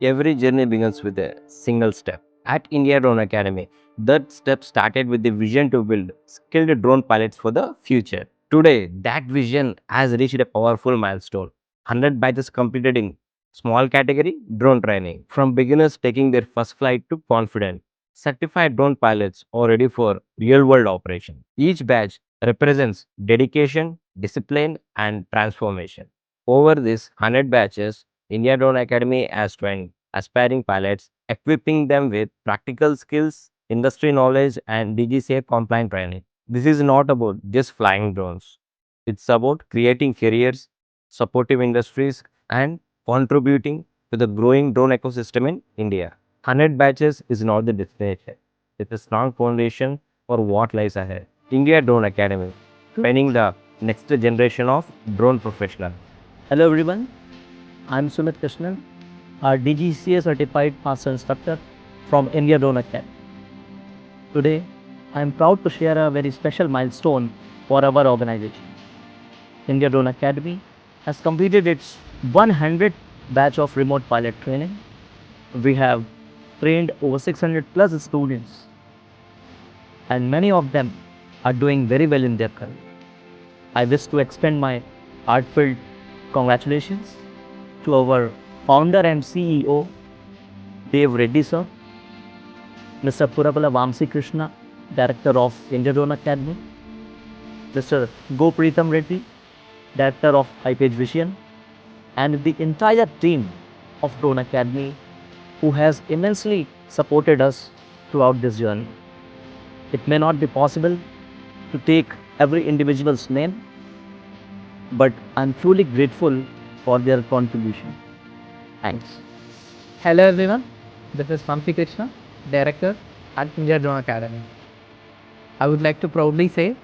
Every journey begins with a single step. At India Drone Academy, that step started with the vision to build skilled drone pilots for the future. Today, that vision has reached a powerful milestone. 100 batches completed in small category drone training, from beginners taking their first flight to confident, certified drone pilots are ready for real world operation. Each batch represents dedication, discipline, and transformation. Over these 100 batches, India Drone Academy has trained aspiring pilots, equipping them with practical skills, industry knowledge, and DGCA compliant training. This is not about just flying drones. It's about creating careers, supportive industries, and contributing to the growing drone ecosystem in India. 100 batches is not the destination. It's a strong foundation for what lies ahead. India Drone Academy, training the next generation of drone professionals. Hello everyone, I'm Sumit Krishnan, a DGCA certified master instructor from India Drone Academy. Today, I am proud to share a very special milestone for our organization. India Drone Academy has completed its 100th batch of remote pilot training. We have trained over 600 plus students, and many of them are doing very well in their career. I wish to extend my heartfelt congratulations to our founder and CEO, Dev Reddy sir, Mr. Purapala Vamsi Krishna, Director of India Drone Academy, Mr. Gopritam Reddy, Director of High-Page Vision, and the entire team of Drone Academy who has immensely supported us throughout this journey. It may not be possible to take every individual's name, but I'm truly grateful for their contribution. Thanks. Hello everyone, this is Vamsi Krishna, Director at India Drone Academy. I would like to proudly say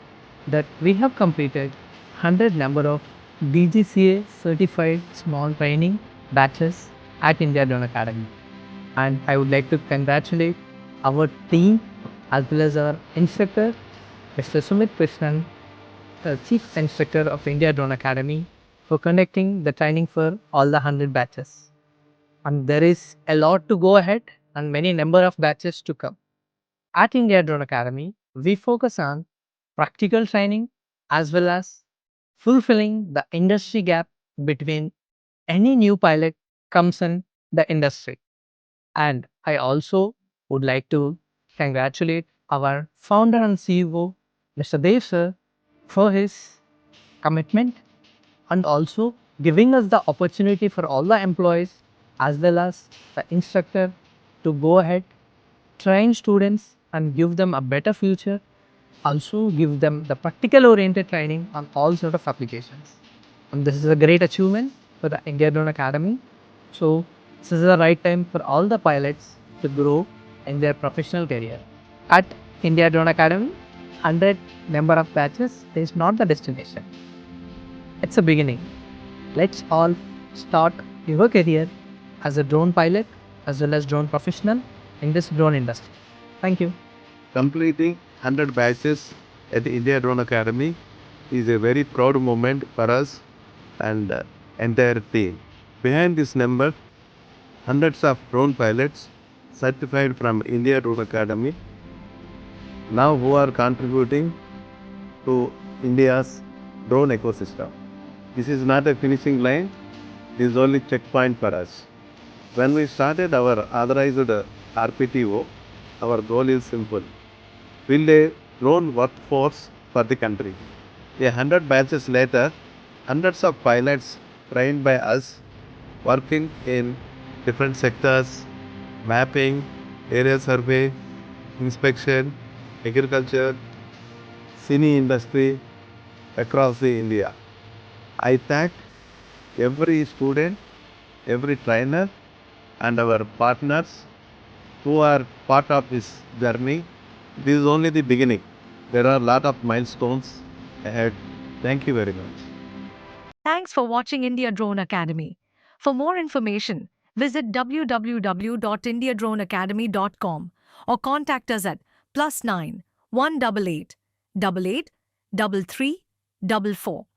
that we have completed 100 number of DGCA certified small training batches at India Drone Academy. And I would like to congratulate our team as well as our instructor, Mr. Sumit Krishnan, the Chief Instructor of India Drone Academy, for conducting the training for all the 100 batches. And there is a lot to go ahead and many number of batches to come. At India Drone Academy, we focus on practical training as well as fulfilling the industry gap between any new pilot comes in the industry. And I also would like to congratulate our founder and CEO, Mr. Dev sir, for his commitment and also giving us the opportunity for all the employees as well as the instructor to go ahead, train students and give them a better future, also give them the practical oriented training on all sort of applications. And this is a great achievement for the India Drone Academy. So this is the right time for all the pilots to grow in their professional career. At India Drone Academy, 100 number of batches is not the destination. It's a beginning. Let's all start your career as a drone pilot as well as drone professional in this drone industry. Thank you. Completing 100 batches at the India Drone Academy is a very proud moment for us and entire team. Behind this number, hundreds of drone pilots certified from India Drone Academy now who are contributing to India's drone ecosystem. This is not a finishing line, this is only checkpoint for us. When we started our authorized RPTO, our goal is simple: build a drone workforce for the country. 100 batches later, hundreds of pilots trained by us working in different sectors: mapping, area survey, inspection, agriculture, cine industry across the India. I thank every student, every trainer and our partners who are part of this journey. This is only the beginning. There are a lot of milestones ahead. Thank you very much. Thanks for watching India Drone Academy. For more information, visit www.indiadroneacademy.com or contact us at +9 188 88 33 44.